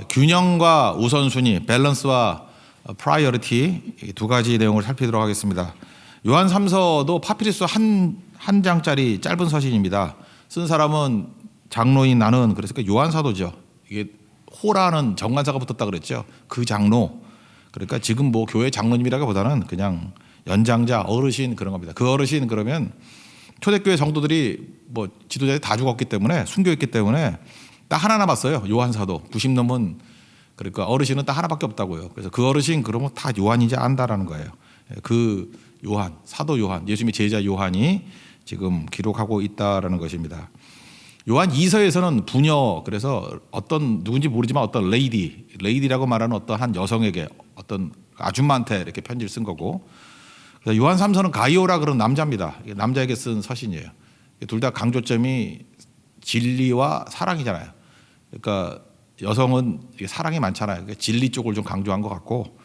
균형과 우선순위, 밸런스와 프라이어리티 두 가지 내용을 살피도록 하겠습니다. 요한 3서도 파피루스 한 장짜리 짧은 서신입니다. 쓴 사람은 장로인 나는 그래서 요한 사도죠. 이게 호라는 정관사가 붙었다 그랬죠. 그 장로. 그러니까 지금 뭐 교회 장로님이라기보다는 그냥 연장자, 어르신 그런 겁니다. 그 어르신 그러면 초대교회 성도들이 뭐 지도자들이 다 죽었기 때문에 순교했기 때문에 딱 하나 남았어요. 요한 사도 90 넘은 그러니까 어르신은 딱 하나밖에 없다고요. 그래서 그 어르신 그러면 다 요한이지 안다라는 거예요. 그 요한, 사도 요한, 예수님의 제자 요한이 지금 기록하고 있다라는 것입니다. 요한 2서에서는 부녀, 그래서 어떤 누군지 모르지만 어떤 레이디라고 말하는 어떤 한 여성에게 어떤 아줌마한테 이렇게 편지를 쓴 거고, 요한 3서는 가이오라 그런 남자입니다. 남자에게 쓴 서신이에요. 둘 다 강조점이 진리와 사랑이잖아요. 그러니까 여성은 사랑이 많잖아요. 그러니까 진리 쪽을 좀 강조한 것 같고,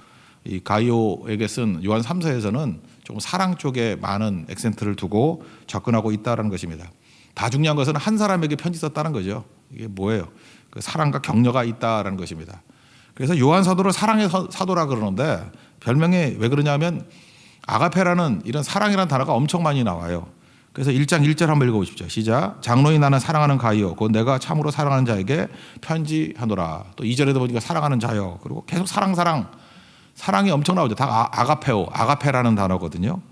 이 가이오에게 쓴 요한 3서에서는 좀 사랑 쪽에 많은 액센트를 두고 접근하고 있다는 것입니다. 다 중요한 것은 한 사람에게 편지 썼다는 거죠. 이게 뭐예요? 그 사랑과 격려가 있다라는 것입니다. 그래서 요한 사도를 사랑의 사도라 그러는데 별명이 왜 그러냐면 아가페라는 이런 사랑이라는 단어가 엄청 많이 나와요. 그래서 1장 1절 한번 읽어보십시오. 시작. 장로인 나는 사랑하는 가이오 곧 내가 참으로 사랑하는 자에게 편지하노라. 또 2절에도 보니까 사랑하는 자요. 그리고 계속 사랑이 엄청 나오죠. 다 아가페라는 단어거든요.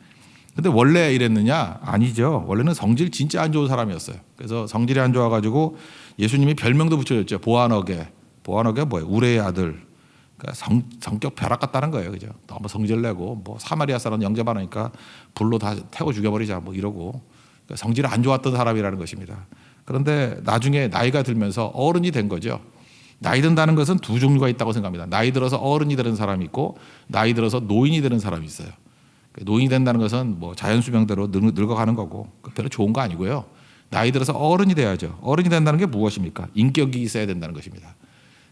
근데 원래 이랬느냐? 아니죠. 원래는 성질 진짜 안 좋은 사람이었어요. 그래서 성질이 안 좋아가지고 예수님이 별명도 붙여줬죠. 보아너게. 보아너게 뭐예요? 우레의 아들. 그러니까 성격 벼락 같다는 거예요. 그죠? 너무 성질 내고 뭐 사마리아 사람 영접하니까 불로 다 태워 죽여버리자 뭐 이러고, 그러니까 성질이 안 좋았던 사람이라는 것입니다. 그런데 나중에 나이가 들면서 어른이 된 거죠. 나이 든다는 것은 두 종류가 있다고 생각합니다. 나이 들어서 어른이 되는 사람이 있고 나이 들어서 노인이 되는 사람이 있어요. 노인이 된다는 것은 뭐 자연 수명대로 늙어가는 거고 별로 좋은 거 아니고요. 나이 들어서 어른이 돼야죠. 어른이 된다는 게 무엇입니까? 인격이 있어야 된다는 것입니다.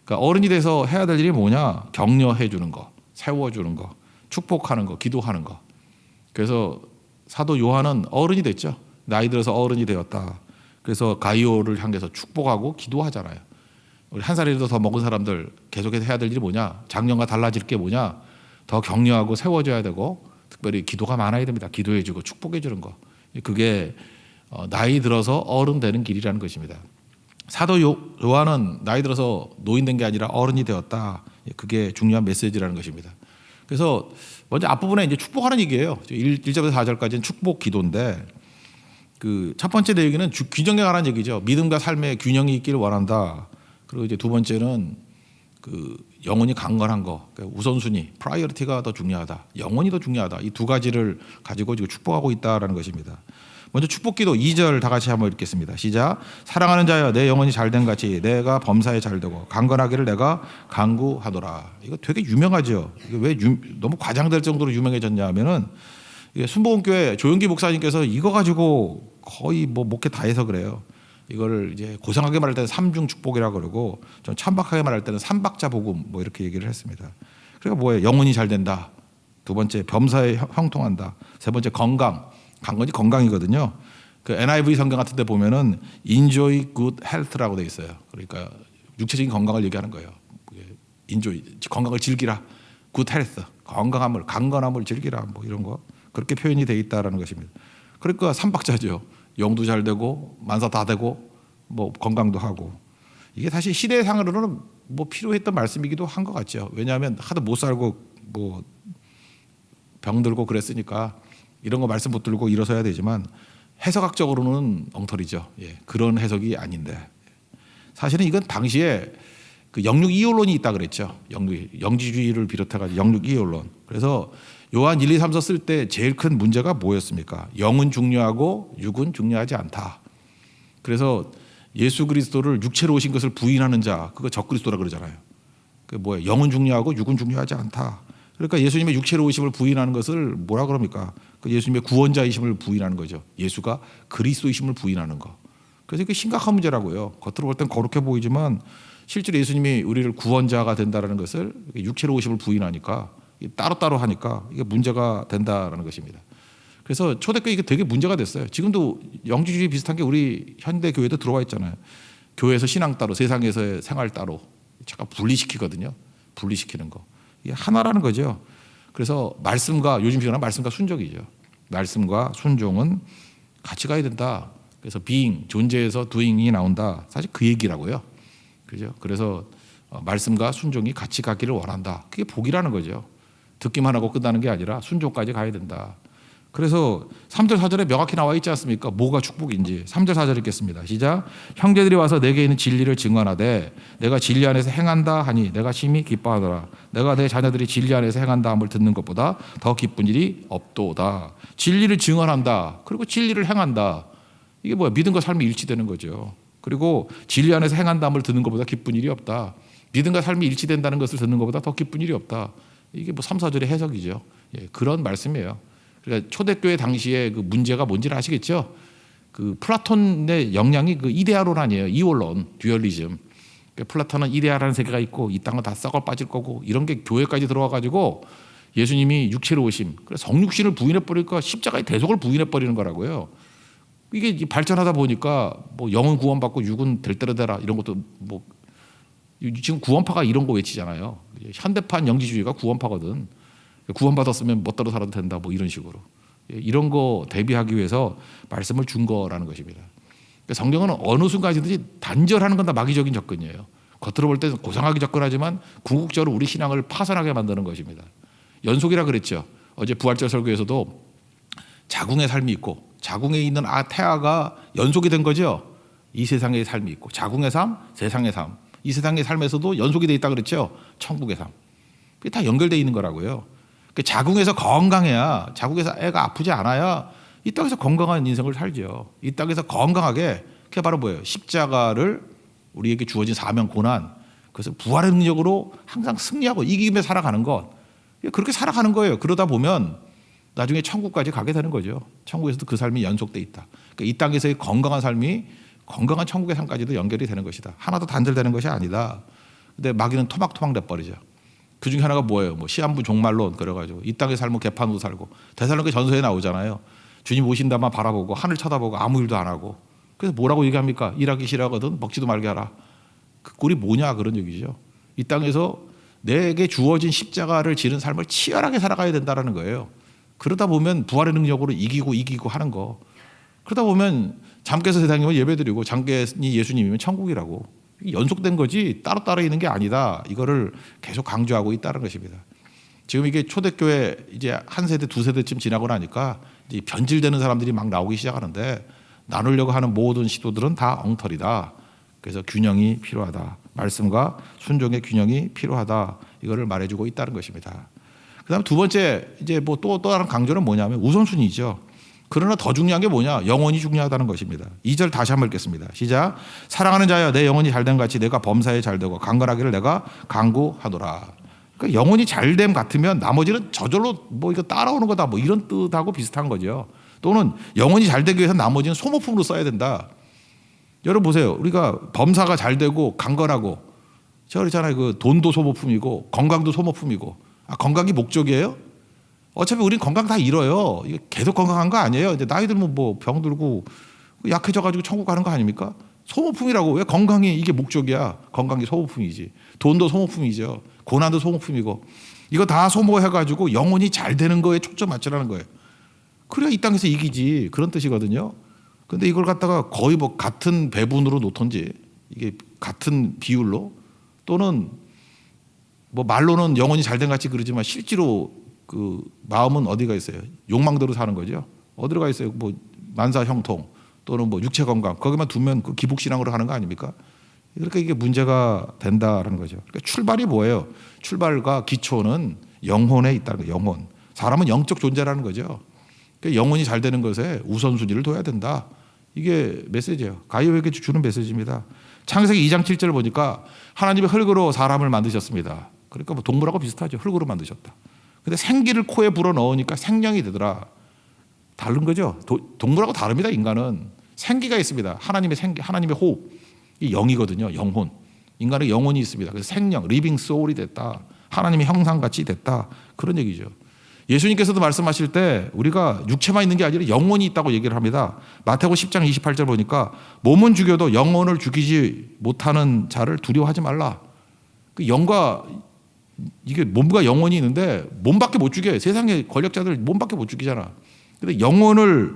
그러니까 어른이 돼서 해야 될 일이 뭐냐? 격려해 주는 거, 세워주는 거, 축복하는 거, 기도하는 거. 그래서 사도 요한은 어른이 됐죠. 나이 들어서 어른이 되었다. 그래서 가이오를 향해서 축복하고 기도하잖아요. 우리 한 살이라도 더 먹은 사람들 계속해서 해야 될 일이 뭐냐? 작년과 달라질 게 뭐냐? 더 격려하고 세워줘야 되고 특별히 기도가 많아야 됩니다. 기도해 주고 축복해 주는 거. 그게 나이 들어서 어른 되는 길이라는 것입니다. 사도 요한은 나이 들어서 노인 된 게 아니라 어른이 되었다. 그게 중요한 메시지라는 것입니다. 그래서 먼저 앞부분에 이제 축복하는 얘기예요. 1절부터 4절까지는 축복 기도인데 그 첫 번째 내용은 균형에 관한 얘기죠. 믿음과 삶의 균형이 있기를 원한다. 그리고 이제 두 번째는 그 영혼이 강건한 거, 그러니까 우선순위, 프라이어리티가 더 중요하다. 영혼이 더 중요하다. 이 두 가지를 가지고 지금 축복하고 있다라는 것입니다. 먼저 축복기도 2절 다 같이 한번 읽겠습니다. 시작. 사랑하는 자여 내 영혼이 잘된 같이 내가 범사에 잘되고 강건하기를 내가 간구하노라. 이거 되게 유명하죠. 이게 왜 너무 과장될 정도로 유명해졌냐 하면은 순복음교회 조영기 목사님께서 이거 가지고 거의 뭐 목회 다 해서 그래요. 이거를 이제 고상하게 말할 때는 삼중 축복이라고 그러고 좀 찬박하게 말할 때는 삼박자 복음 뭐 이렇게 얘기를 했습니다. 그러니까 뭐예요? 영혼이 잘 된다. 두 번째 범사에 형통한다. 세 번째 강건이 건강이거든요. 그 NIV 성경 같은 데 보면은 enjoy good health라고 돼 있어요. 그러니까 육체적인 건강을 얘기하는 거예요. enjoy 건강을 즐기라. good health 건강함을 강건함을 즐기라 뭐 이런 거 그렇게 표현이 돼 있다라는 것입니다. 그러니까 삼박자죠. 영도 잘 되고 만사 다 되고 뭐 건강도 하고 이게 사실 시대상으로는 뭐 필요했던 말씀이기도 한 것 같죠. 왜냐하면 하도 못 살고 뭐 병들고 그랬으니까 이런 거 말씀 못 들고 일어서야 되지만 해석학적으로는 엉터리죠. 그런 해석이 아닌데 사실은 이건 당시에 그 영육 이혼론이 있다 그랬죠. 영지주의를 비롯해가지고 영육 이혼론. 그래서 요한 1, 2, 3서 쓸 때 제일 큰 문제가 뭐였습니까? 영은 중요하고 육은 중요하지 않다. 그래서 예수 그리스도를 육체로 오신 것을 부인하는 자, 그거 적그리스도라 그러잖아요. 그 뭐예요? 영은 중요하고 육은 중요하지 않다. 그러니까 예수님의 육체로 오심을 부인하는 것을 뭐라 그럽니까? 그 예수님의 구원자이심을 부인하는 거죠. 예수가 그리스도이심을 부인하는 거. 그래서 이게 심각한 문제라고요. 겉으로 볼 땐 거룩해 보이지만 실제로 예수님이 우리를 구원자가 된다는 것을 육체로 오심을 부인하니까 따로따로 하니까 이게 문제가 된다라는 것입니다. 그래서 초대교회 이게 되게 문제가 됐어요. 지금도 영지주의 비슷한 게 우리 현대 교회도 들어와 있잖아요. 교회에서 신앙 따로, 세상에서의 생활 따로. 잠깐 분리시키거든요. 분리시키는 거. 이게 하나라는 거죠. 그래서 말씀과 요즘 시간은 말씀과 순종이죠. 말씀과 순종은 같이 가야 된다. 그래서 being, 존재에서 doing이 나온다. 사실 그 얘기라고요. 그죠? 그래서 말씀과 순종이 같이 가기를 원한다. 그게 복이라는 거죠. 듣기만 하고 끝나는 게 아니라 순종까지 가야 된다. 그래서 3절 4절에 명확히 나와 있지 않습니까? 뭐가 축복인지. 3절 4절 읽겠습니다. 시작. 형제들이 와서 내게 있는 진리를 증언하되 내가 진리 안에서 행한다 하니 내가 심히 기뻐하더라. 내가 내 자녀들이 진리 안에서 행한다 함을 듣는 것보다 더 기쁜 일이 없도다. 진리를 증언한다. 그리고 진리를 행한다. 이게 뭐야? 믿음과 삶이 일치되는 거죠. 그리고 진리 안에서 행한다 함을 듣는 것보다 기쁜 일이 없다. 믿음과 삶이 일치된다는 것을 듣는 것보다 더 기쁜 일이 없다. 이게 뭐 3, 4절의 해석이죠. 예, 그런 말씀이에요. 그러니까 초대교회 당시에 그 문제가 뭔지를 아시겠죠? 그 플라톤의 영향이 그 이데아론 아니에요. 이원론, 듀얼리즘. 그러니까 플라톤은 이데아라는 세계가 있고 이 땅은 다 썩어 빠질 거고 이런 게 교회까지 들어와 가지고 예수님이 육체로 오심. 그래서 성육신을 부인해 버리니까 십자가의 대속을 부인해 버리는 거라고요. 이게 발전하다 보니까 뭐 영은 구원받고 육은 될 대로 되라 이런 것도 뭐 지금 구원파가 이런 거 외치잖아요. 현대판 영지주의가 구원파거든. 구원받았으면 멋대로 살아도 된다 뭐 이런 식으로. 이런 거 대비하기 위해서 말씀을 준 거라는 것입니다. 성경은 어느 순간이든지 단절하는 건 다 마귀적인 접근이에요. 겉으로 볼 때는 고상하게 접근하지만 궁극적으로 우리 신앙을 파산하게 만드는 것입니다. 연속이라 그랬죠. 어제 부활절 설교에서도 자궁의 삶이 있고 자궁에 있는 태아가 연속이 된 거죠. 이 세상의 삶이 있고 자궁의 삶, 세상의 삶. 이 세상의 삶에서도 연속이 돼 있다 그랬죠. 천국의 삶. 그게 다 연결되어 있는 거라고요. 자궁에서 건강해야, 자궁에서 애가 아프지 않아야 이 땅에서 건강한 인생을 살죠. 이 땅에서 건강하게, 그게 바로 뭐예요? 십자가를 우리에게 주어진 사명 고난, 그래서 부활의 능력으로 항상 승리하고 이기며 살아가는 것. 그렇게 살아가는 거예요. 그러다 보면 나중에 천국까지 가게 되는 거죠. 천국에서도 그 삶이 연속돼 있다. 그러니까 이 땅에서의 건강한 삶이 건강한 천국의 삶까지도 연결이 되는 것이다. 하나도 단절되는 것이 아니다. 근데 마귀는 토막토막 내버리죠. 그 중에 하나가 뭐예요? 뭐 시한부 종말론 그래가지고 이 땅에 살면 개판으로 살고 데살로니가 전서에 나오잖아요. 주님 오신다만 바라보고 하늘 쳐다보고 아무 일도 안 하고 그래서 뭐라고 얘기합니까? 일하기 싫어하거든 먹지도 말게 하라. 그 꼴이 뭐냐 그런 얘기죠. 이 땅에서 내게 주어진 십자가를 지는 삶을 치열하게 살아가야 된다는 거예요. 그러다 보면 부활의 능력으로 이기고 하는 거. 그러다 보면 잠께서 세상이면 예배드리고 잠께니 예수님이면 천국이라고. 연속된 거지 따로 있는 게 아니다. 이거를 계속 강조하고 있다는 것입니다. 지금 이게 초대교회 이제 한 세대 두 세대쯤 지나고 나니까 이제 변질되는 사람들이 막 나오기 시작하는데 나누려고 하는 모든 시도들은 다 엉터리다. 그래서 균형이 필요하다. 말씀과 순종의 균형이 필요하다. 이거를 말해주고 있다는 것입니다. 그다음 두 번째 이제 뭐 또 다른 강조는 뭐냐면 우선순위죠. 그러나 더 중요한 게 뭐냐? 영혼이 중요하다는 것입니다. 2절 다시 한번 읽겠습니다. 시작. 사랑하는 자여 내 영혼이 잘됨 같이 내가 범사에 잘되고 강건하기를 내가 간구하노라. 그러니까 영혼이 잘됨 같으면 나머지는 저절로 뭐 이거 따라오는 거다 뭐 이런 뜻하고 비슷한 거죠. 또는 영혼이 잘되기 위해서 나머지는 소모품으로 써야 된다. 여러분 보세요. 우리가 범사가 잘되고 강건하고 저 그렇잖아요. 그 돈도 소모품이고 건강도 소모품이고 건강이 목적이에요? 어차피 우린 건강 다 잃어요. 이게 계속 건강한 거 아니에요. 이제 나이 들면 뭐 병 들고 약해져가지고 천국 가는 거 아닙니까? 소모품이라고. 왜 건강이 이게 목적이야? 건강이 소모품이지. 돈도 소모품이죠. 고난도 소모품이고. 이거 다 소모해가지고 영혼이 잘 되는 거에 초점 맞추라는 거예요. 그래야 이 땅에서 이기지. 그런 뜻이거든요. 근데 이걸 갖다가 거의 뭐 같은 배분으로 놓던지 이게 같은 비율로 또는 뭐 말로는 영혼이 잘 된 같이 그러지만 실제로 그 마음은 어디가 있어요? 욕망대로 사는 거죠. 어디로 가 있어요? 뭐 만사 형통 또는 뭐 육체 건강 거기만 두면 그 기복신앙으로 하는 거 아닙니까? 그러니까 이게 문제가 된다라는 거죠. 그러니까 출발이 뭐예요? 출발과 기초는 영혼에 있다는 거예요. 영혼. 사람은 영적 존재라는 거죠. 그러니까 영혼이 잘 되는 것에 우선순위를 둬야 된다. 이게 메시지예요. 가이오에게 주는 메시지입니다. 창세기 2장 7절 보니까 하나님이 흙으로 사람을 만드셨습니다. 그러니까 뭐 동물하고 비슷하죠. 흙으로 만드셨다. 근데 생기를 코에 불어 넣으니까 생명이 되더라. 다른 거죠. 동물하고 다릅니다. 인간은 생기가 있습니다. 하나님의 생기, 하나님의 호흡, 이 영이거든요. 영혼. 인간의 영혼이 있습니다. 그래서 생명, 리빙 소울이 됐다. 하나님의 형상같이 됐다. 그런 얘기죠. 예수님께서도 말씀하실 때 우리가 육체만 있는 게 아니라 영혼이 있다고 얘기를 합니다. 마태복음 10장 28절 보니까 몸은 죽여도 영혼을 죽이지 못하는 자를 두려워하지 말라. 그 영과 이게 몸과 영혼이 있는데 몸밖에 못 죽여. 세상의 권력자들 몸밖에 못 죽이잖아. 근데 영혼을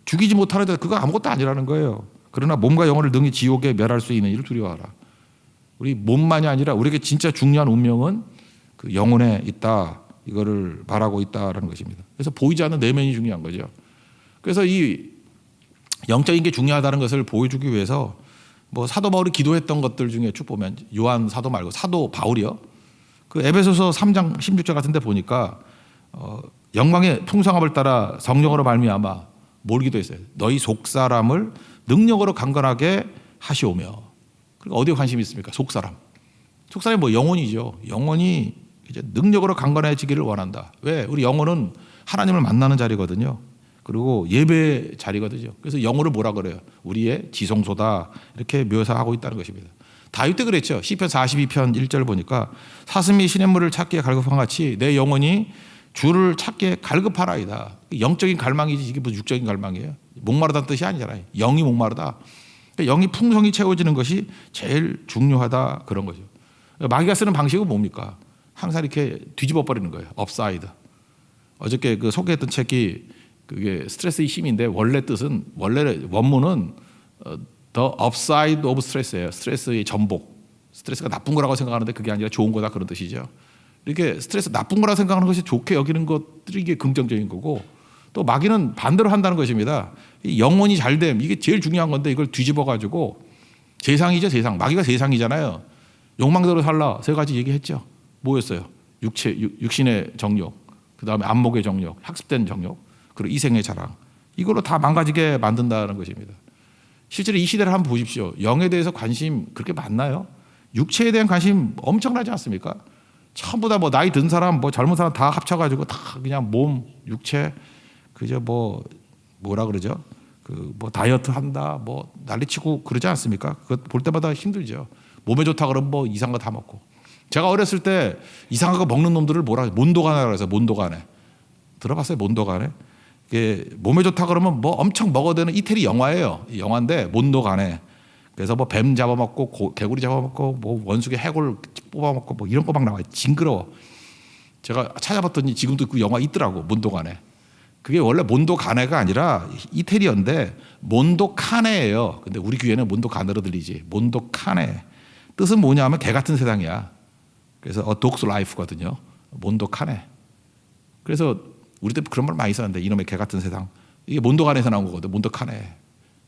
죽이지 못하는 데 그거 아무것도 아니라는 거예요. 그러나 몸과 영혼을 능히 지옥에 멸할 수 있는 이를 두려워하라. 우리 몸만이 아니라 우리에게 진짜 중요한 운명은 그 영혼에 있다. 이거를 말하고 있다라는 것입니다. 그래서 보이지 않는 내면이 중요한 거죠. 그래서 이 영적인 게 중요하다는 것을 보여주기 위해서 뭐 사도 바울이 기도했던 것들 중에 쭉 보면 요한 사도 말고 사도 바울이요. 그 에베소서 3장 16절 같은 데 보니까 영광의 풍성함을 따라 성령으로 말미암아 뭘 기도했어요? 너희 속사람을 능력으로 강건하게 하시오며. 그러니까 어디에 관심이 있습니까? 속사람. 속사람이 뭐 영혼이죠. 영혼이 이제 능력으로 강건해지기를 원한다. 왜? 우리 영혼은 하나님을 만나는 자리거든요. 그리고 예배 자리거든요. 그래서 영혼을 뭐라 그래요? 우리의 지성소다. 이렇게 묘사하고 있다는 것입니다. 다윗 때 그랬죠. 시편 42편 1절 보니까 사슴이 시냇물을 찾기에 갈급한 같이 내 영혼이 주를 찾기에 갈급하나이다. 영적인 갈망이지 이게 무슨 육적인 갈망이에요. 목마르다는 뜻이 아니잖아요. 영이 목마르다. 영이 풍성히 채워지는 것이 제일 중요하다 그런 거죠. 마귀가 쓰는 방식은 뭡니까? 항상 이렇게 뒤집어 버리는 거예요. 업사이드. 어저께 그 소개했던 책이 그게 스트레스의 힘인데 원래 원문은 The Upside of Stress예요. 스트레스의 전복. 스트레스가 나쁜 거라고 생각하는데 그게 아니라 좋은 거다 그런 뜻이죠. 이렇게 스트레스 나쁜 거라고 생각하는 것이 좋게 여기는 것들이 이게 긍정적인 거고 또 마귀는 반대로 한다는 것입니다. 이 영혼이 잘됨 이게 제일 중요한 건데 이걸 뒤집어 가지고 세상이죠 세상. 마귀가 세상이잖아요. 욕망대로 살라 세 가지 얘기했죠. 뭐였어요? 육신의 정욕, 그 다음에 안목의 정욕, 학습된 정욕, 그리고 이생의 자랑. 이걸로 다 망가지게 만든다는 것입니다. 실제로 이 시대를 한번 보십시오. 영에 대해서 관심 그렇게 많나요? 육체에 대한 관심 엄청나지 않습니까? 전부 다 뭐 나이 든 사람, 뭐 젊은 사람 다 합쳐가지고 다 그냥 몸, 육체, 그저 뭐라 그러죠? 그 뭐 다이어트 한다, 뭐 난리치고 그러지 않습니까? 그거 볼 때마다 힘들죠. 몸에 좋다 그러면 뭐 이상한 거 다 먹고. 제가 어렸을 때 이상한 거 먹는 놈들을 몬도가네라고 해서 몬도가네. 들어봤어요? 몬도가네? 이게 몸에 좋다 그러면 뭐 엄청 먹어야 되는 이태리 영화예요. 영화인데 몬도가네. 그래서 뭐 뱀 잡아먹고 개구리 잡아먹고 뭐 원숭이 해골 뽑아먹고 뭐 이런 거 막 나와요. 징그러워. 제가 찾아봤더니 지금도 그 영화 있더라고. 몬도가네. 그게 원래 몬도가네가 아니라 이태리어인데 몬도카네예요. 근데 우리 귀에는 몬도가네로 들리지. 몬도카네. 뜻은 뭐냐면 개 같은 세상이야. 그래서 A Dog's Life거든요. 몬도카네. 그래서 우리 때 그런 말 많이 썼는데 이놈의 개 같은 세상. 이게 몬도간에서 나온 거거든. 몬도카네.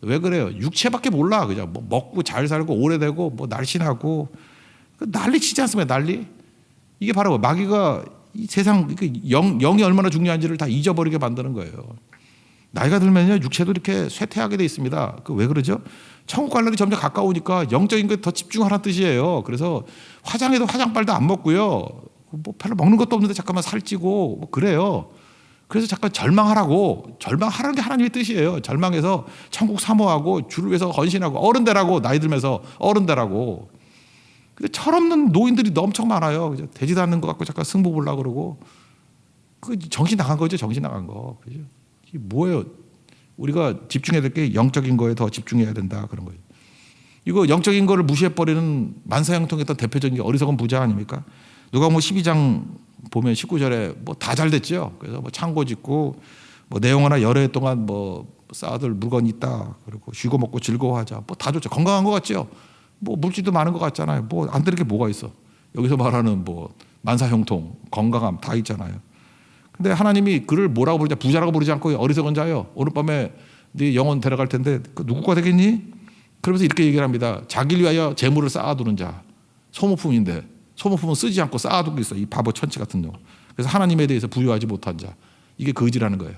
왜 그래요? 육체밖에 몰라. 그냥 뭐 먹고 잘 살고 오래되고 뭐 날씬하고 난리 치지 않습니까? 난리. 이게 바로 마귀가 이 세상 영이 얼마나 중요한지를 다 잊어버리게 만드는 거예요. 나이가 들면요 육체도 이렇게 쇠퇴하게 돼 있습니다. 그 왜 그러죠? 천국 갈 날이 점점 가까우니까 영적인 것에 더 집중하라는 뜻이에요. 그래서 화장해도 화장빨도 안 먹고요. 뭐 별로 먹는 것도 없는데 잠깐만 살찌고 뭐 그래요. 그래서 잠깐 절망하라는 게 하나님의 뜻이에요. 절망해서 천국 사모하고 주를 위해서 헌신하고 어른 되라고 나이 들면서 어른 되라고. 근데 철없는 노인들이 엄청 많아요. 되지도 않는 것 같고 잠깐 승부 보려고 그러고 그 정신 나간 거죠. 정신 나간 거. 그죠? 이게 뭐예요? 우리가 집중해야 될 게 영적인 거에 더 집중해야 된다 그런 거예요. 이거 영적인 거를 무시해버리는 만사형통했던 대표적인 게 어리석은 부자 아닙니까? 누가복음 12장 보면 19절에 뭐 다 잘 됐죠. 그래서 뭐 창고 짓고 뭐 내용하나 여러 해 동안 뭐 쌓아둘 물건이 있다. 그리고 쉬고 먹고 즐거워하자. 뭐 다 좋죠. 건강한 것 같죠. 뭐 물질도 많은 것 같잖아요. 뭐 안 되는 게 뭐가 있어. 여기서 말하는 뭐 만사형통, 건강함 다 있잖아요. 근데 하나님이 그를 뭐라고 부르자 부자라고 부르지 않고 어리석은 자요. 오늘 밤에 네 영혼 데려갈 텐데 그 누구가 되겠니? 그러면서 이렇게 얘기를 합니다. 자기를 위하여 재물을 쌓아두는 자. 소모품인데 소모품은 쓰지 않고 쌓아두고 있어. 이 바보 천치 같은 놈. 그래서 하나님에 대해서 부유하지 못한 자. 이게 거지라는 거예요.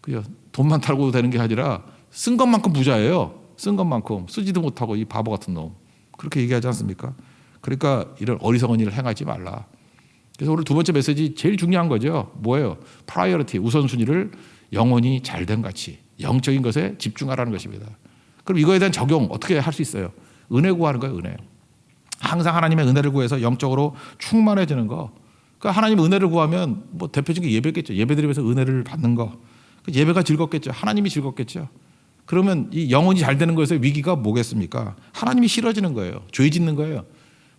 그죠? 돈만 털고 되는 게 아니라 쓴 것만큼 부자예요. 쓴 것만큼 쓰지도 못하고 이 바보 같은 놈. 그렇게 얘기하지 않습니까? 그러니까 이런 어리석은 일을 행하지 말라. 그래서 오늘 두 번째 메시지 제일 중요한 거죠. 뭐예요? 프라이어리티, 우선순위를 영혼이 잘된 같이 영적인 것에 집중하라는 것입니다. 그럼 이거에 대한 적용 어떻게 할 수 있어요? 은혜 구하는 거예요. 은혜. 항상 하나님의 은혜를 구해서 영적으로 충만해지는 거. 그러니까 하나님 은혜를 구하면 뭐 대표적인 게 예배겠죠. 예배드리면서 은혜를 받는 거. 예배가 즐겁겠죠. 하나님이 즐겁겠죠. 그러면 이 영혼이 잘 되는 것의 위기가 뭐겠습니까? 하나님이 싫어지는 거예요. 죄 짓는 거예요.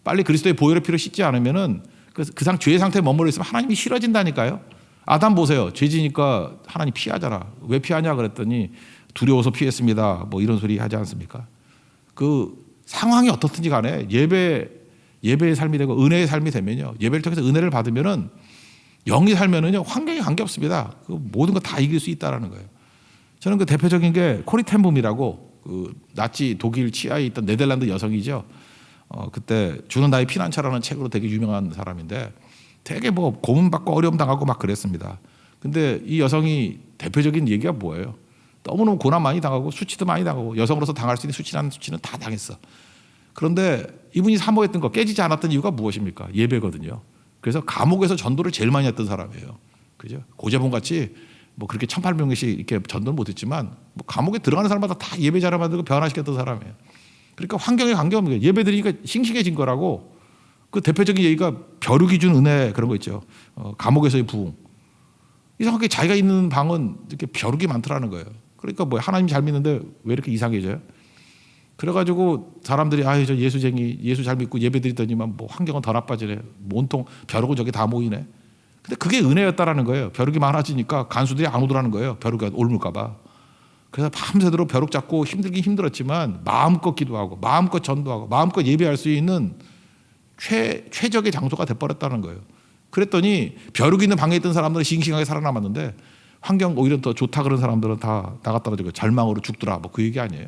빨리 그리스도의 보혈의 피로 씻지 않으면은 그 죄의 상태에 머물러 있으면 하나님이 싫어진다니까요. 아담 보세요. 죄지니까 하나님 피하잖아. 왜 피하냐 그랬더니 두려워서 피했습니다. 뭐 이런 소리 하지 않습니까? 그 상황이 어떻든지 간에 예배의 삶이 되고 은혜의 삶이 되면요. 예배를 통해서 은혜를 받으면은 영이 살면은요. 환경이 관계없습니다. 그 모든 거 다 이길 수 있다라는 거예요. 저는 그 대표적인 게 코리 텐붐이라고 그 나치 독일 치하에 있던 네덜란드 여성이죠. 그때 주는 나의 피난처라는 책으로 되게 유명한 사람인데 되게 뭐 고문받고 어려움 당하고 막 그랬습니다. 근데 이 여성이 대표적인 얘기가 뭐예요? 너무너무 고난 많이 당하고 수치도 많이 당하고 여성으로서 당할 수 있는 수치는 다 당했어. 그런데 이분이 사모했던 거 깨지지 않았던 이유가 무엇입니까? 예배거든요. 그래서 감옥에서 전도를 제일 많이 했던 사람이에요. 그죠? 고재봉 같이 뭐 그렇게 1,800명씩 이렇게 전도를 못했지만 뭐 감옥에 들어가는 사람마다 다 예배 자료 만들고 변화시켰던 사람이에요. 그러니까 환경에 관계없는 거예요. 예배 드리니까 싱싱해진 거라고. 그 대표적인 얘기가 벼룩이 준 은혜 그런 거 있죠. 감옥에서의 부흥. 이상하게 자기가 있는 방은 이렇게 벼룩이 많더라는 거예요. 그러니까 뭐 하나님 잘 믿는데 왜 이렇게 이상해져요? 그래가지고 사람들이 아유 저 예수쟁이 예수 잘 믿고 예배 드리더니만 뭐 환경은 더 나빠지네. 온통 벼룩은 저기 다 모이네. 근데 그게 은혜였다라는 거예요. 벼룩이 많아지니까 간수들이 안 오더라는 거예요. 벼룩이 옮을까 봐. 그래서 밤새도록 벼룩 잡고 힘들긴 힘들었지만 마음껏 기도하고 마음껏 전도하고 마음껏 예배할 수 있는 최적의 장소가 돼버렸다는 거예요. 그랬더니 벼룩 있는 방에 있던 사람들은 싱싱하게 살아남았는데 환경 오히려 더 좋다 그런 사람들은 다 나가 떨어지고 절망으로 죽더라 뭐 그 얘기 아니에요.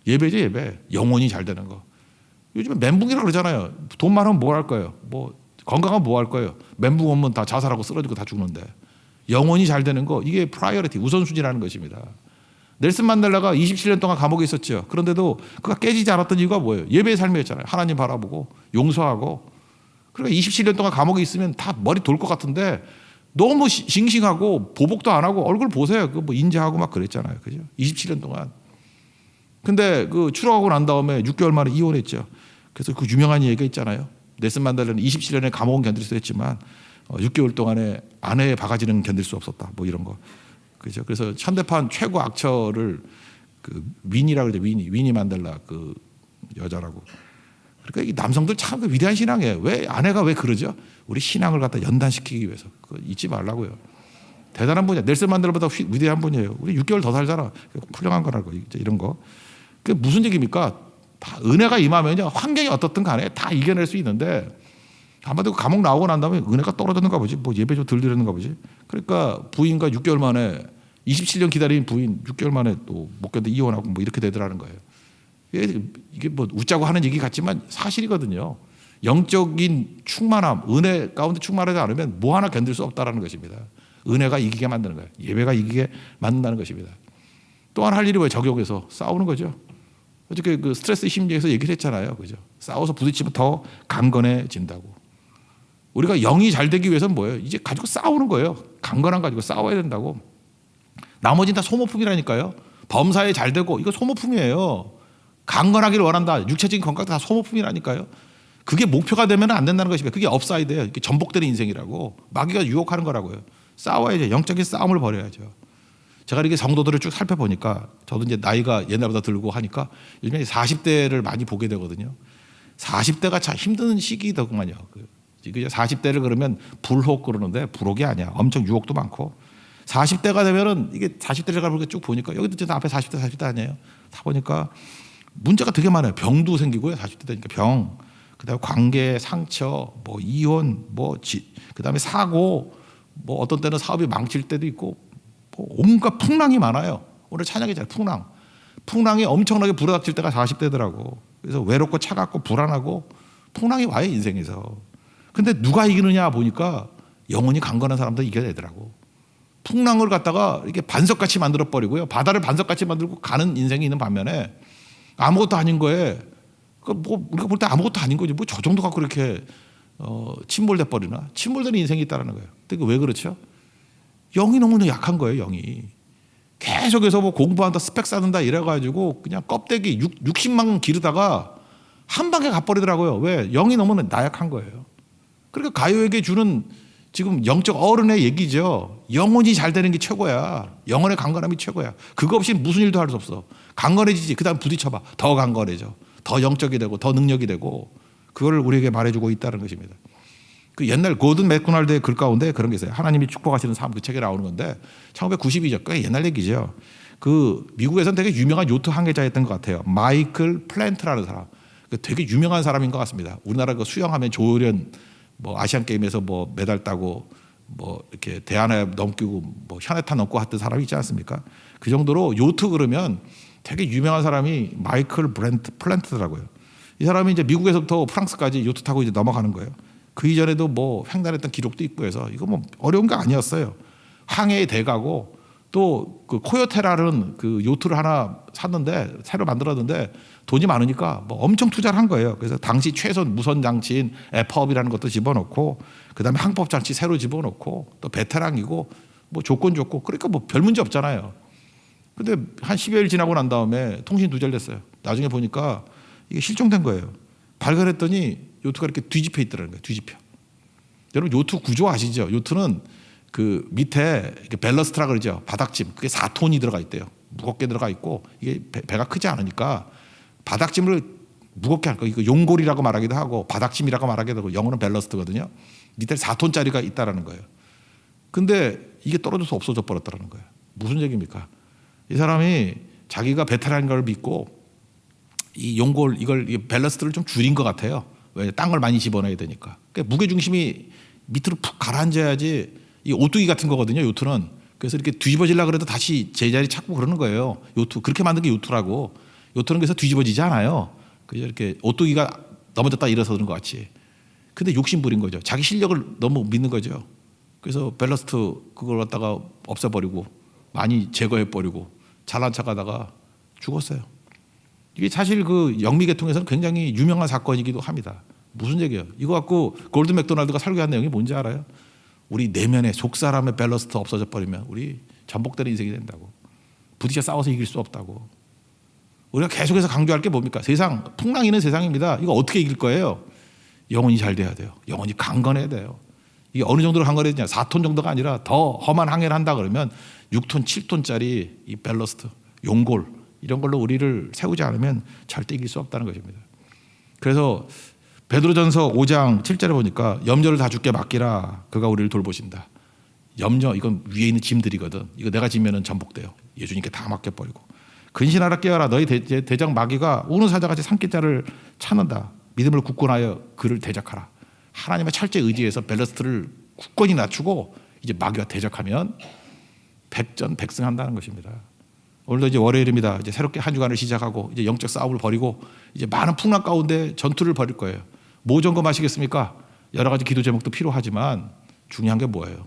예배죠 예배. 영혼이 잘 되는 거. 요즘에 멘붕이라고 그러잖아요. 돈 많으면 뭐 할 거예요. 뭐 건강하면 뭐 할 거예요. 멘붕 오면 다 자살하고 쓰러지고 다 죽는데 영혼이 잘 되는 거 이게 프라이어리티 우선순위라는 것입니다. 넬슨 만델라가 27년 동안 감옥에 있었죠. 그런데도 그가 깨지지 않았던 이유가 뭐예요? 예배의 삶이었잖아요. 하나님 바라보고 용서하고. 그러니까 27년 동안 감옥에 있으면 다 머리 돌 것 같은데 너무 싱싱하고 보복도 안 하고 얼굴 보세요. 그 뭐 인자하고 막 그랬잖아요. 그죠? 27년 동안. 근데 그 추락하고 난 다음에 6개월 만에 이혼했죠. 그래서 그 유명한 얘기가 있잖아요. 넬슨 만델라는 27년의 감옥은 견딜 수 있지만 6개월 동안에 아내의 바가지는 견딜 수 없었다. 뭐 이런 거. 그죠? 그래서 현대판 최고 악처를 그 위니라고 그러죠. 위니 만델라 그 여자라고. 그러니까 이 남성들 참 그 위대한 신앙이에요. 왜 아내가 왜 그러죠? 우리 신앙을 갖다 연단시키기 위해서. 그거 잊지 말라고요. 대단한 분이야. 넬슨 만델라보다 위대한 분이에요. 우리 6개월 더 살잖아. 훌륭한 거라고 이런 거. 그 무슨 얘기입니까? 다 은혜가 임하면요 환경이 어떻든 간에 다 이겨낼 수 있는데 아마도 감옥 나오고 난 다음에 은혜가 떨어졌는가 보지. 뭐 예배 좀 덜 드렸는가 보지. 그러니까 부인과 6개월 만에 27년 기다린 부인 6개월 만에 또 못 견뎌 이혼하고 뭐 이렇게 되더라는 거예요. 이게 뭐 웃자고 하는 얘기 같지만 사실이거든요. 영적인 충만함, 은혜 가운데 충만하지 않으면 뭐 하나 견딜 수 없다라는 것입니다. 은혜가 이기게 만드는 거예요. 예배가 이기게 만든다는 것입니다. 또한 할 일이 왜 적용해서 싸우는 거죠. 어저께 그 스트레스 심리에서 얘기를 했잖아요. 그죠? 싸워서 부딪히면 더 강건해진다고. 우리가 영이 잘 되기 위해서는 뭐예요? 이제 가지고 싸우는 거예요. 강건함 가지고 싸워야 된다고. 나머지는 다 소모품이라니까요. 범사에 잘 되고 이거 소모품이에요. 강건하기를 원한다. 육체적인 건강도 다 소모품이라니까요. 그게 목표가 되면 안 된다는 것입니다. 그게 업사이드예요. 이게 전복되는 인생이라고. 마귀가 유혹하는 거라고요. 싸워야죠. 영적인 싸움을 벌여야죠. 제가 이렇게 성도들을 쭉 살펴보니까 저도 이제 나이가 옛날보다 들고 하니까 요즘에 40대를 많이 보게 되거든요. 40대가 참 힘든 시기더구만요. 40대를 그러면 불혹 그러는데 불혹이 아니야. 엄청 유혹도 많고 40대가 되면은 이게 40대를 가보니까 쭉 보니까 여기도 이제 앞에 40대 아니에요. 다 보니까 문제가 되게 많아요. 병도 생기고요. 40대 되니까 병, 그다음에 관계 상처, 뭐 이혼, 그다음에 사고, 뭐 어떤 때는 사업이 망칠 때도 있고 뭐 온갖 풍랑이 많아요. 오늘 찬양이잖아요. 풍랑이 엄청나게 불어닥칠 때가 40대더라고. 그래서 외롭고 차갑고 불안하고 풍랑이 와요 인생에서. 근데 누가 이기느냐 보니까 영혼이 강건한 사람들 이겨내더라고. 풍랑을 갖다가 이렇게 반석같이 만들어 버리고요. 바다를 반석같이 만들고 가는 인생이 있는 반면에 아무것도 아닌 거에 뭐 우리가 볼 때 아무것도 아닌 거지 뭐 저 정도 갖고 이렇게 침몰돼 버리나? 침몰되는 인생이 있다는 거예요. 근데 왜 그렇죠? 영이 너무 약한 거예요. 영이 계속해서 뭐 공부한다 스펙 쌓는다 이래가지고 그냥 껍데기 60만 기르다가 한 방에 가버리더라고요. 왜? 영이 너무 나약한 거예요. 그러니까 가요에게 주는 지금 영적 어른의 얘기죠. 영혼이 잘 되는 게 최고야. 영혼의 강건함이 최고야. 그거 없이 무슨 일도 할 수 없어. 강건해지지. 그 다음 부딪혀봐. 더 강건해져. 더 영적이 되고 더 능력이 되고. 그걸 우리에게 말해주고 있다는 것입니다. 그 옛날 고든 맥도날드의 글 가운데 그런 게 있어요. 하나님이 축복하시는 삶, 그 책에 나오는 건데 1992년 꽤 옛날 얘기죠. 그 미국에서는 되게 유명한 요트 항해자였던 것 같아요. 마이클 플랜트라는 사람. 되게 유명한 사람인 것 같습니다. 우리나라 그 수영하면 조련 뭐 아시안 게임에서 뭐 메달 따고 뭐 이렇게 대하나 넘기고 뭐 현해탄 넘고 했던 사람이 있지 않습니까? 그 정도로 요트 그러면 되게 유명한 사람이 마이클 플랜트더라고요. 이 사람이 이제 미국에서부터 프랑스까지 요트 타고 이제 넘어가는 거예요. 그 이전에도 뭐 횡단했던 기록도 있고 해서 이거 뭐 어려운 게 아니었어요. 항해의 대가고 또 그 코요테라는 그 요트를 하나 샀는데 새로 만들었는데 돈이 많으니까 뭐 엄청 투자를 한 거예요. 그래서 당시 최선 무선 장치인 에퍼업이라는 것도 집어넣고 그다음에 항법 장치 새로 집어넣고 또 베테랑이고 뭐 조건 좋고 그러니까 뭐 별 문제 없잖아요. 근데 한 10여일 지나고 난 다음에 통신 두절됐어요. 나중에 보니까 이게 실종된 거예요. 발견했더니 요트가 이렇게 뒤집혀 있더라는 거예요. 뒤집혀. 여러분 요트 구조 아시죠? 요트는 그 밑에 밸러스트라 그러죠. 바닥짐. 그게 4톤이 들어가 있대요. 무겁게 들어가 있고 이게 배가 크지 않으니까 바닥짐을 무겁게 할 거. 이거 용골이라고 말하기도 하고 바닥짐이라고 말하기도 하고 영어는 밸러스트거든요. 밑에 4톤짜리가 있다라는 거예요. 근데 이게 떨어져서 없어져 버렸다는 거예요. 무슨 얘기입니까? 이 사람이 자기가 베테랑인 걸 믿고 이 용골 이걸 밸러스트를 좀 줄인 것 같아요. 왜? 딴 걸 많이 집어넣어야 되니까. 그러니까 무게 중심이 밑으로 푹 가라앉아야지. 이 오뚜기 같은 거거든요. 요트는. 그래서 이렇게 뒤집어지려고 그래도 다시 제자리 찾고 그러는 거예요. 요트. 그렇게 만든 게 요트라고. 요트는 그래서 뒤집어지지 않아요. 그래서 이렇게 오뚜기가 넘어졌다 일어서는 것 같이. 근데 욕심 부린 거죠. 자기 실력을 너무 믿는 거죠. 그래서 밸러스트 그걸 갖다가 없애버리고 많이 제거해버리고 잘난 척하다가 죽었어요. 이게 사실 그 영미 계통에서는 굉장히 유명한 사건이기도 합니다. 무슨 얘기예요? 이거 갖고 골든 맥도날드가 설교한 내용이 뭔지 알아요? 우리 내면에 속사람의 밸러스트 없어져 버리면 우리 전복되는 인생이 된다고. 부딪혀 싸워서 이길 수 없다고. 우리가 계속해서 강조할 게 뭡니까? 세상 풍랑이는 세상입니다. 이거 어떻게 이길 거예요? 영혼이 잘 돼야 돼요. 영혼이 강건해야 돼요. 이게 어느 정도로 강건해야 되냐? 4톤 정도가 아니라 더 험한 항해를 한다 그러면 6톤, 7톤짜리 이 밸러스트, 용골 이런 걸로 우리를 세우지 않으면 절대 이길 수 없다는 것입니다. 그래서 베드로전서 5장 7절에 보니까 염려를 다 주께 맡기라. 그가 우리를 돌보신다. 염려 이건 위에 있는 짐들이거든. 이거 내가 지면은 전복돼요. 예수님께 다 맡겨버리고. 근신하라 깨어라. 너희 대장 마귀가 우는 사자같이 산기자를 찾는다. 믿음을 굳건하여 그를 대적하라. 하나님의 철저히 의지에서 밸러스트를 굳건히 낮추고 이제 마귀와 대적하면 백전백승한다는 것입니다. 오늘도 이제 월요일입니다. 이제 새롭게 한 주간을 시작하고 이제 영적 싸움을 벌이고 이제 많은 풍랑 가운데 전투를 벌일 거예요. 뭐 점검하시겠습니까? 여러 가지 기도 제목도 필요하지만 중요한 게 뭐예요?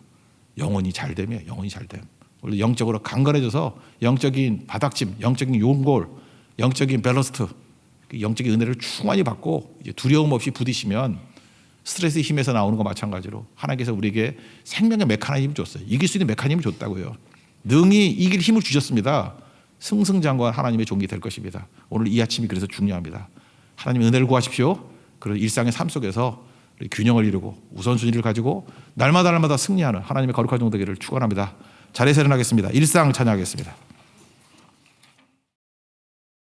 영혼이 잘 되면 영혼이 잘 됨. 원래 영적으로 강건해져서 영적인 바닥짐, 영적인 용골, 영적인 밸러스트, 영적인 은혜를 충만히 받고 이제 두려움 없이 부딪히면 스트레스 힘에서 나오는 거 마찬가지로 하나님께서 우리에게 생명의 메커니즘을 줬어요. 이길 수 있는 메커니즘을 줬다고요. 능히 이길 힘을 주셨습니다. 승승장구한 하나님의 종이 될 것입니다. 오늘 이 아침이 그래서 중요합니다. 하나님의 은혜를 구하십시오. 그런 일상의 삶 속에서 균형을 이루고 우선순위를 가지고 날마다 승리하는 하나님의 거룩한 종 되기를 축원합니다. 자리에서 일어나겠습니다. 일상 찬양하겠습니다.